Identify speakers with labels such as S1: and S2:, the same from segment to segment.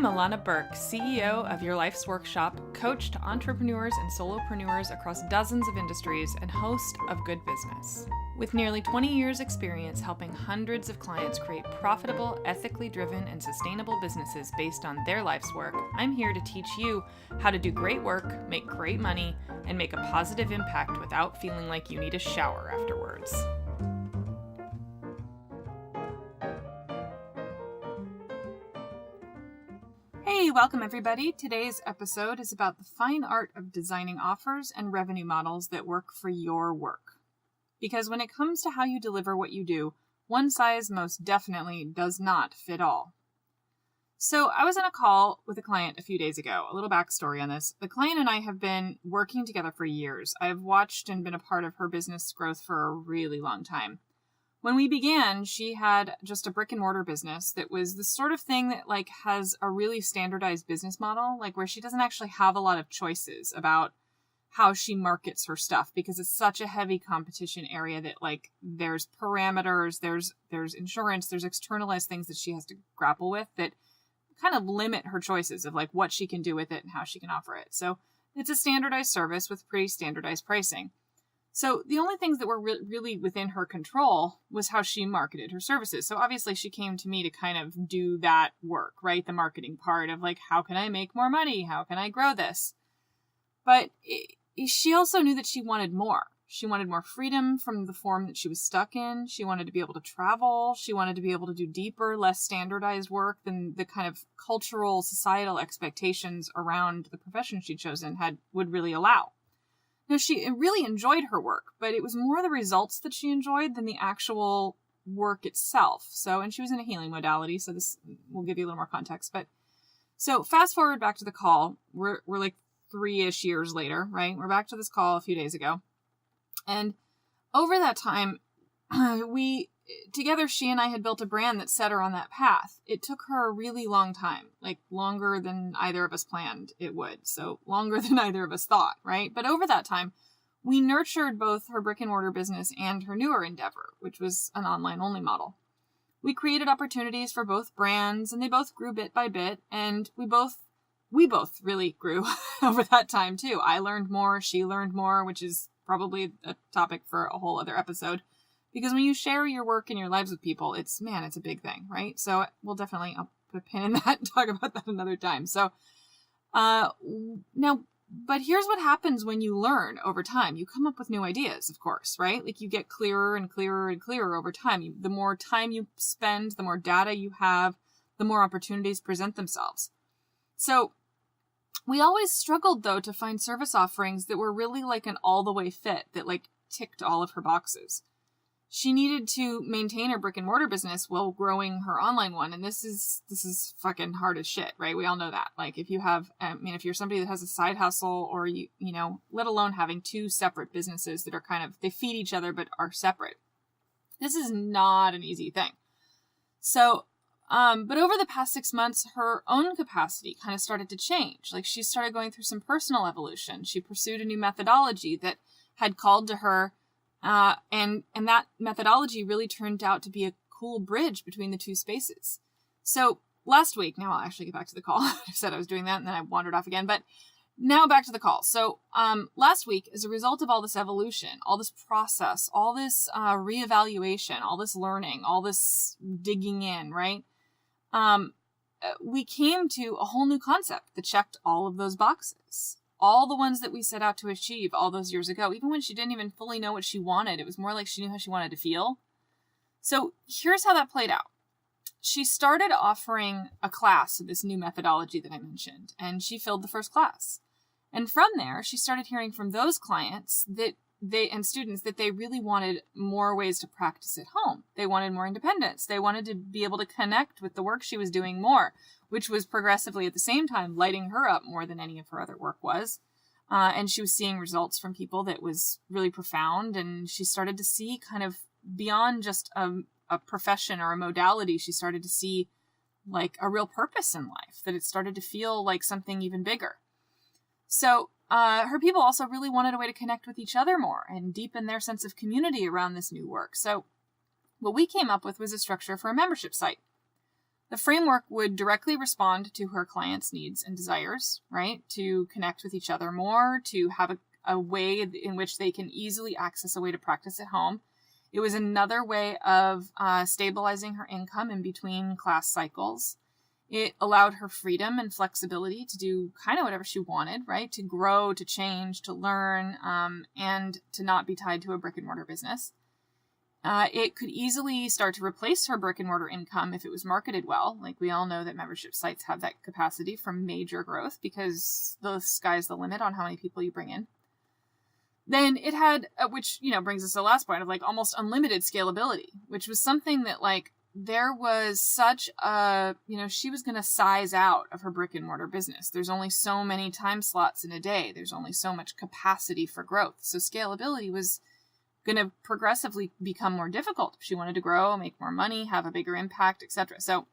S1: I'm Alana Burke, CEO of Your Life's Workshop, coach to entrepreneurs and solopreneurs across dozens of industries, and host of Good Business. With nearly 20 years' experience helping hundreds of clients create profitable, ethically driven, and sustainable businesses based on their life's work, I'm here to teach you how to do great work, make great money, and make a positive impact without feeling like you need a shower afterwards. Hey, welcome everybody. Today's episode is about the fine art of designing offers and revenue models that work for your work. Because when it comes to how you deliver what you do, one size most definitely does not fit all. So I was on a call with a client a few days ago. A little backstory on this. The client and I have been working together for years. I've watched and been a part of her business growth for a really long time. When we began, she had just a brick and mortar business that was the sort of thing that has a really standardized business model, where she doesn't actually have a lot of choices about how she markets her stuff because it's such a heavy competition area that there's parameters, there's insurance, there's externalized things that she has to grapple with that kind of limit her choices of what she can do with it and how she can offer it. So it's a standardized service with pretty standardized pricing. So the only things that were really within her control was how she marketed her services. So obviously she came to me to kind of do that work, right? The marketing part of how can I make more money? How can I grow this? But she also knew that she wanted more. She wanted more freedom from the form that she was stuck in. She wanted to be able to travel. She wanted to be able to do deeper, less standardized work than the kind of cultural, societal expectations around the profession she'd chosen would really allow. Now, she really enjoyed her work, but it was more the results that she enjoyed than the actual work itself. And she was in a healing modality, so this will give you a little more context. But so fast forward back to the call. We're 3-ish years later, right? We're back to this call a few days ago. And over that time, together, she and I had built a brand that set her on that path. It took her a really long time, longer than either of us planned it would. So longer than either of us thought, right? But over that time, we nurtured both her brick and mortar business and her newer endeavor, which was an online only model. We created opportunities for both brands and they both grew bit by bit. And we both really grew over that time too. I learned more, she learned more, which is probably a topic for a whole other episode. Because when you share your work and your lives with people, it's a big thing, right? So I'll put a pin in that and talk about that another time. So now, but here's what happens when you learn over time. You come up with new ideas, of course, right? You get clearer and clearer and clearer over time. The more time you spend, the more data you have, the more opportunities present themselves. So we always struggled, though, to find service offerings that were really an all-the-way fit that ticked all of her boxes. She needed to maintain her brick and mortar business while growing her online one. And this is fucking hard as shit, right? We all know that. If you have, if you're somebody that has a side hustle or let alone having two separate businesses that are they feed each other, but are separate. This is not an easy thing. So, but over the past 6 months, her own capacity kind of started to change. She started going through some personal evolution. She pursued a new methodology that had called to her. And that methodology really turned out to be a cool bridge between the two spaces. So last week, now I'll actually get back to the call. I said I was doing that and then I wandered off again, but now back to the call. So, last week, as a result of all this evolution, all this process, all this, reevaluation, all this learning, all this digging in, right? We came to a whole new concept that checked all of those boxes. All the ones that we set out to achieve all those years ago, even when she didn't even fully know what she wanted. It was more like she knew how she wanted to feel. So here's how that played out. She started offering a class of this new methodology that I mentioned, and she filled the first class. And from there, she started hearing from those clients and students that they really wanted more ways to practice at home. They wanted more independence. They wanted to be able to connect with the work she was doing more, which was progressively at the same time lighting her up more than any of her other work was. And she was seeing results from people that was really profound. And she started to see kind of beyond just a profession or a modality. She started to see a real purpose in life, that it started to feel like something even bigger. So her people also really wanted a way to connect with each other more and deepen their sense of community around this new work. So what we came up with was a structure for a membership site. The framework would directly respond to her clients' needs and desires, right? To connect with each other more, to have a way in which they can easily access a way to practice at home. It was another way of stabilizing her income in between class cycles. It allowed her freedom and flexibility to do kind of whatever she wanted, right? To grow, to change, to learn, and to not be tied to a brick and mortar business. It could easily start to replace her brick and mortar income if it was marketed well. Like we all know that membership sites have that capacity for major growth because the sky's the limit on how many people you bring in. Then it had, which, brings us to the last point of like almost unlimited scalability, which was something that like there was such a, she was going to size out of her brick and mortar business. There's only so many time slots in a day. There's only so much capacity for growth. So scalability was going to progressively become more difficult if she wanted to grow, make more money, have a bigger impact, etc. So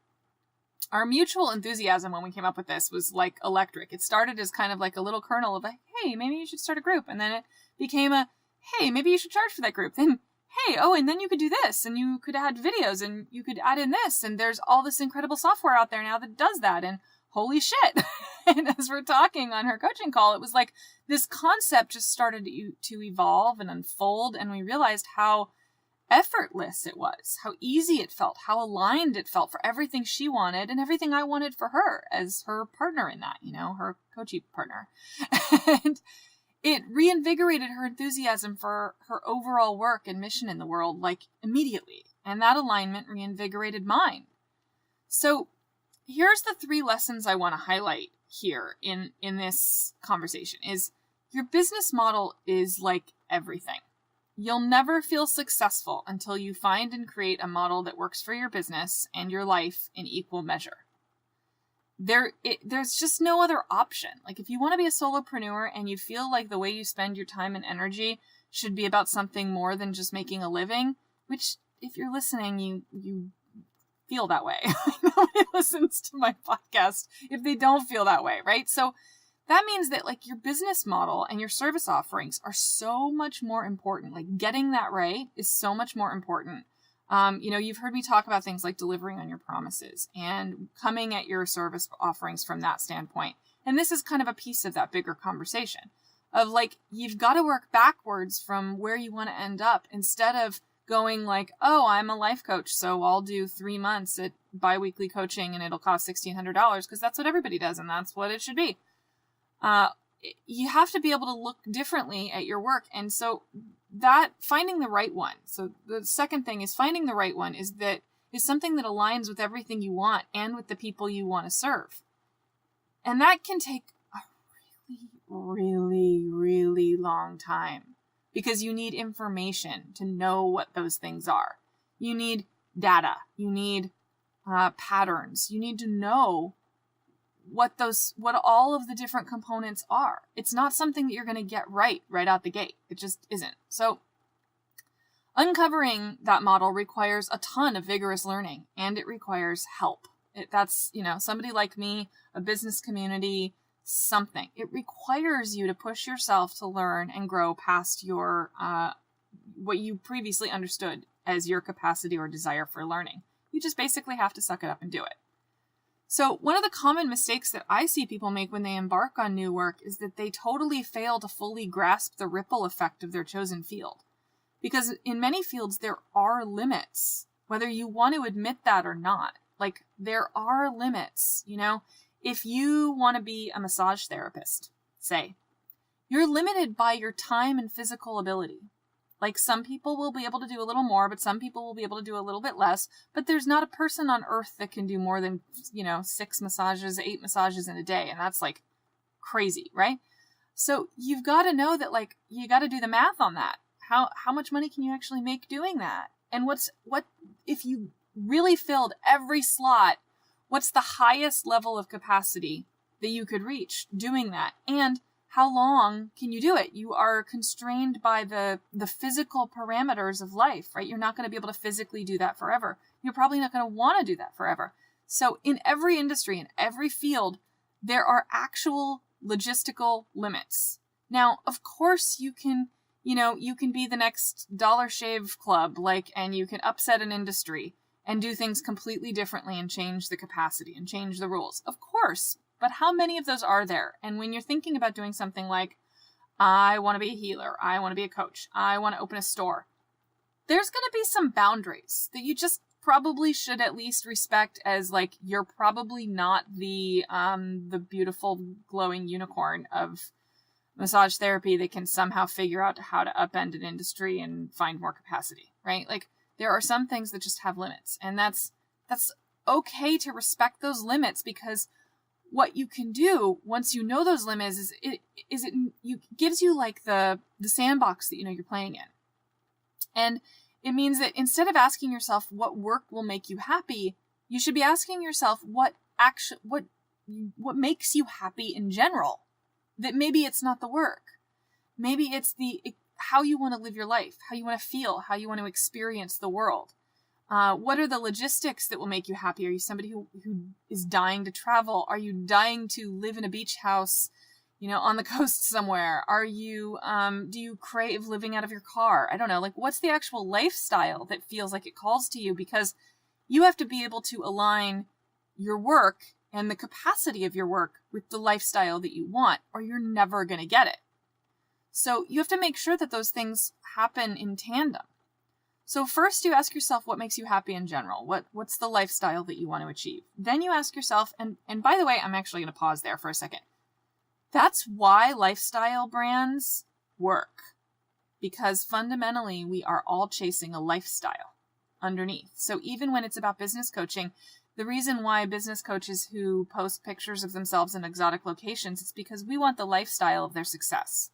S1: our mutual enthusiasm when we came up with this was like electric. It started as kind of like a little kernel of like, hey, maybe you should start a group. And then it became a, hey, maybe you should charge for that group. Then, hey, oh, and then you could do this, and you could add videos, and you could add in this, and there's all this incredible software out there now that does that, and holy shit. And as we're talking on her coaching call, it was like this concept just started to evolve and unfold, and we realized how effortless it was, how easy it felt, how aligned it felt for everything she wanted and everything I wanted for her as her partner in that, her coaching partner. And it reinvigorated her enthusiasm for her overall work and mission in the world, like immediately. And that alignment reinvigorated mine. So here's the 3 lessons I want to highlight here in this conversation is your business model is like everything. You'll never feel successful until you find and create a model that works for your business and your life in equal measure. There's just no other option. Like if you want to be a solopreneur and you feel like the way you spend your time and energy should be about something more than just making a living, which if you're listening, you feel that way. Nobody listens to my podcast if they don't feel that way, right? So that means that like your business model and your service offerings are so much more important. Like getting that right is so much more important. You've heard me talk about things like delivering on your promises and coming at your service offerings from that standpoint. And this is kind of a piece of that bigger conversation of like, you've got to work backwards from where you want to end up instead of going like, oh, I'm a life coach, so I'll do 3 months at biweekly coaching and it'll cost $1,600 because that's what everybody does and that's what it should be. You have to be able to look differently at your work. And so that finding the right one. So the second thing is finding the right one is something that aligns with everything you want and with the people you want to serve. And that can take a really, really, really long time because you need information to know what those things are. You need data. You need patterns. You need to know what all of the different components are. It's not something that you're going to get right out the gate. It just isn't. So uncovering that model requires a ton of vigorous learning and it requires help. That's somebody like me, a business community, something. It requires you to push yourself to learn and grow past your, what you previously understood as your capacity or desire for learning. You just basically have to suck it up and do it. So one of the common mistakes that I see people make when they embark on new work is that they totally fail to fully grasp the ripple effect of their chosen field. Because in many fields, there are limits, whether you want to admit that or not. Like, there are limits, If you want to be a massage therapist, say, you're limited by your time and physical ability. Like some people will be able to do a little more, but some people will be able to do a little bit less. But there's not a person on earth that can do more than, 6 massages, 8 massages in a day. And that's like crazy, right? So you've got to know that like, you got to do the math on that. How much money can you actually make doing that? And what if you really filled every slot, what's the highest level of capacity that you could reach doing that? And how long can you do it? You are constrained by the physical parameters of life, right? You're not going to be able to physically do that forever. You're probably not going to want to do that forever. So in every industry, in every field, there are actual logistical limits. Now, of course, you can be the next Dollar Shave Club, and you can upset an industry. and do things completely differently and change the capacity and change the rules? Of course. But how many of those are there? And when you're thinking about doing something like, I want to be a healer, I want to be a coach, I want to open a store, there's going to be some boundaries that you just probably should at least respect, as like, you're probably not the beautiful glowing unicorn of massage therapy that can somehow figure out how to upend an industry and find more capacity, right? Like, there are some things that just have limits, and that's okay to respect those limits, because what you can do once you know those limits is it gives you like the sandbox that you know you're playing in. And it means that instead of asking yourself what work will make you happy, you should be asking yourself what makes you happy in general. That maybe it's not the work. Maybe it's how you want to live your life, how you want to feel, how you want to experience the world. What are the logistics that will make you happy? Are you somebody who is dying to travel? Are you dying to live in a beach house, on the coast somewhere? Are you, do you crave living out of your car? I don't know. Like, what's the actual lifestyle that feels like it calls to you? Because you have to be able to align your work and the capacity of your work with the lifestyle that you want, or you're never going to get it. So you have to make sure that those things happen in tandem. So first you ask yourself what makes you happy in general. What's the lifestyle that you want to achieve? Then you ask yourself, and by the way, I'm actually going to pause there for a second. That's why lifestyle brands work. Because fundamentally, we are all chasing a lifestyle underneath. So even when it's about business coaching, the reason why business coaches who post pictures of themselves in exotic locations is because we want the lifestyle of their success.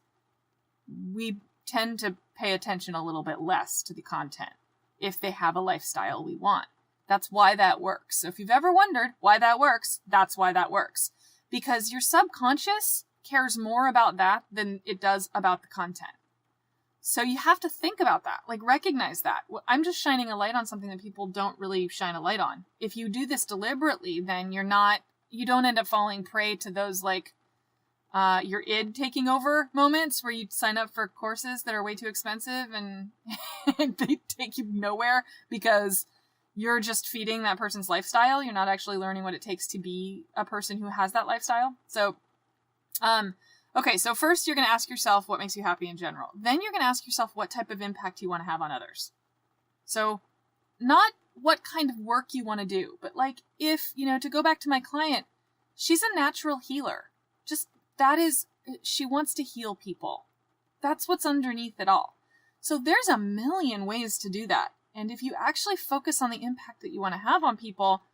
S1: We tend to pay attention a little bit less to the content if they have a lifestyle we want. That's why that works. So if you've ever wondered why that works, that's why that works. Because your subconscious cares more about that than it does about the content. So you have to think about that, like recognize that. I'm just shining a light on something that people don't really shine a light on. If you do this deliberately, then you don't end up falling prey to those like your id taking over moments where you sign up for courses that are way too expensive and they take you nowhere because you're just feeding that person's lifestyle. You're not actually learning what it takes to be a person who has that lifestyle. So, okay, so first you're going to ask yourself what makes you happy in general. Then you're going to ask yourself what type of impact you want to have on others. So not what kind of work you want to do, but like if, to go back to my client, she's a natural healer. She wants to heal people. That's what's underneath it all. So there's a million ways to do that. And if you actually focus on the impact that you want to have on people,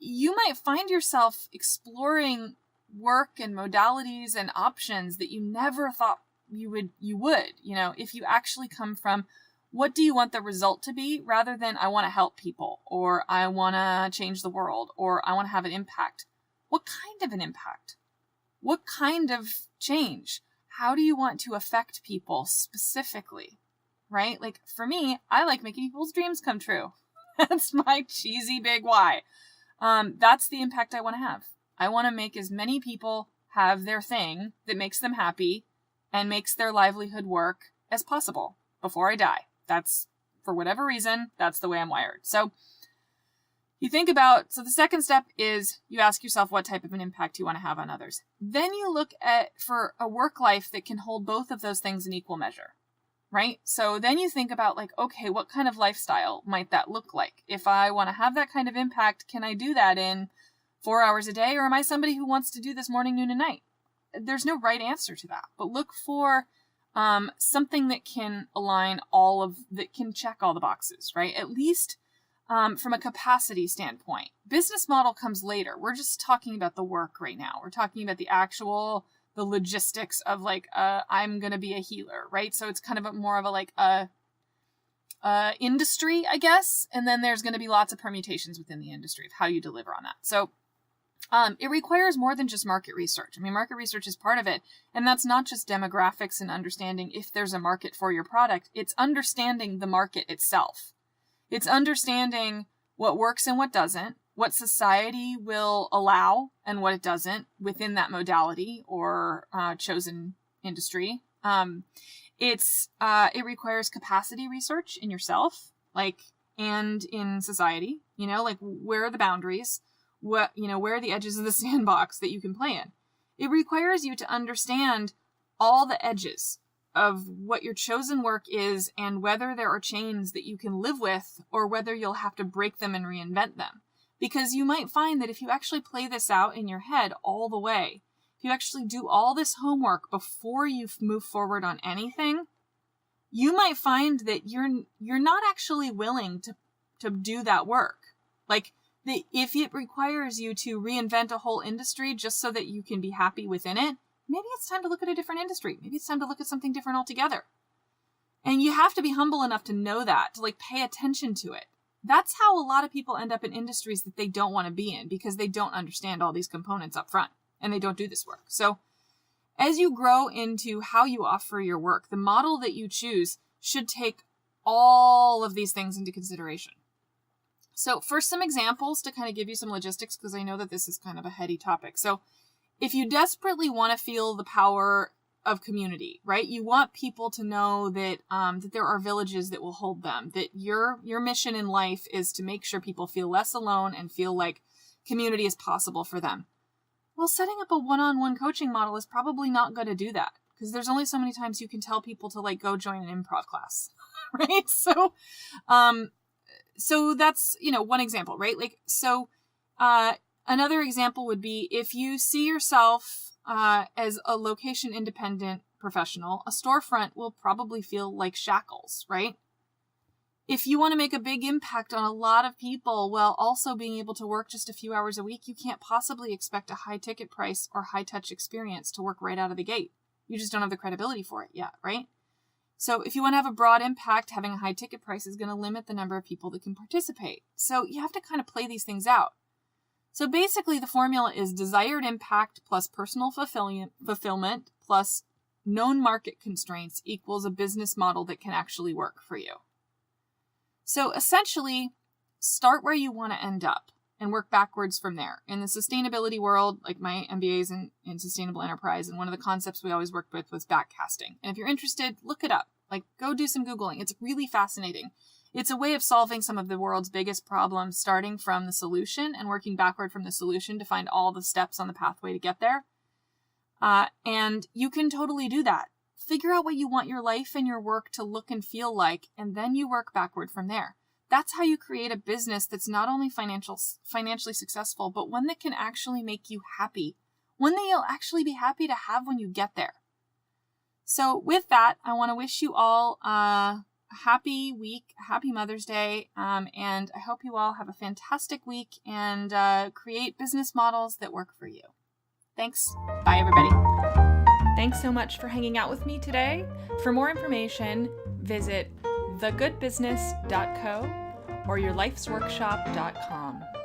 S1: you might find yourself exploring work and modalities and options that you never thought you would, if you actually come from what do you want the result to be rather than I want to help people or I want to change the world or I want to have an impact. What kind of an impact? What kind of change? How do you want to affect people specifically? Right? Like for me, I like making people's dreams come true. That's my cheesy big why. That's the impact I want to have. I want to make as many people have their thing that makes them happy and makes their livelihood work as possible before I die. That's, for whatever reason, that's the way I'm wired. So you think about, the second step is you ask yourself what type of an impact you want to have on others. Then you look for a work life that can hold both of those things in equal measure, right? So then you think about like, okay, what kind of lifestyle might that look like? If I want to have that kind of impact, can I do that in 4 hours a day? Or am I somebody who wants to do this morning, noon, and night? There's no right answer to that, but look for something that can align that can check all the boxes, right? At least from a capacity standpoint. Business model comes later. We're just talking about the work right now. We're talking about the logistics of like, I'm going to be a healer, right? So it's kind of more of a industry, I guess. And then there's going to be lots of permutations within the industry of how you deliver on that. So it requires more than just market research. I mean, market research is part of it. And that's not just demographics and understanding if there's a market for your product. It's understanding the market itself. It's understanding what works and what doesn't, what society will allow and what it doesn't within that modality or chosen industry. It requires capacity research in yourself. Like, and in society, like where are the boundaries? Where are the edges of the sandbox that you can play in? It requires you to understand all the edges of what your chosen work is and whether there are chains that you can live with or whether you'll have to break them and reinvent them. Because you might find that if you actually play this out in your head all the way, if you actually do all this homework before you move forward on anything, you might find that you're not actually willing to do that work. Like, if it requires you to reinvent a whole industry just so that you can be happy within it, maybe it's time to look at a different industry. Maybe it's time to look at something different altogether. And you have to be humble enough to know that, to pay attention to it. That's how a lot of people end up in industries that they don't want to be in because they don't understand all these components up front and they don't do this work. So as you grow into how you offer your work, the model that you choose should take all of these things into consideration. So for some examples to kind of give you some logistics, because I know that this is kind of a heady topic. So if you desperately want to feel the power of community, right? You want people to know that that there are villages that will hold them, that your mission in life is to make sure people feel less alone and feel like community is possible for them. Well, setting up a one-on-one coaching model is probably not going to do that because there's only so many times you can tell people to go join an improv class, right? So that's, one example, right? Another example would be if you see yourself as a location independent professional, a storefront will probably feel like shackles, right? If you want to make a big impact on a lot of people while also being able to work just a few hours a week, you can't possibly expect a high ticket price or high touch experience to work right out of the gate. You just don't have the credibility for it yet, right? So if you want to have a broad impact, having a high ticket price is going to limit the number of people that can participate. So you have to kind of play these things out. So basically the formula is desired impact plus personal fulfillment plus known market constraints equals a business model that can actually work for you. So essentially, start where you want to end up and work backwards from there. In the sustainability world, like my MBA is in sustainable enterprise, and one of the concepts we always worked with was backcasting. And if you're interested, look it up. Go do some Googling. It's really fascinating. It's a way of solving some of the world's biggest problems, starting from the solution and working backward from the solution to find all the steps on the pathway to get there. And you can totally do that. Figure out what you want your life and your work to look and feel like, and then you work backward from there. That's how you create a business that's not only financially successful, but one that can actually make you happy. One that you'll actually be happy to have when you get there. So with that, I want to wish you all a happy week, a happy Mother's Day, and I hope you all have a fantastic week and create business models that work for you. Thanks. Bye, everybody. Thanks so much for hanging out with me today. For more information, visit thegoodbusiness.co or yourlifesworkshop.com.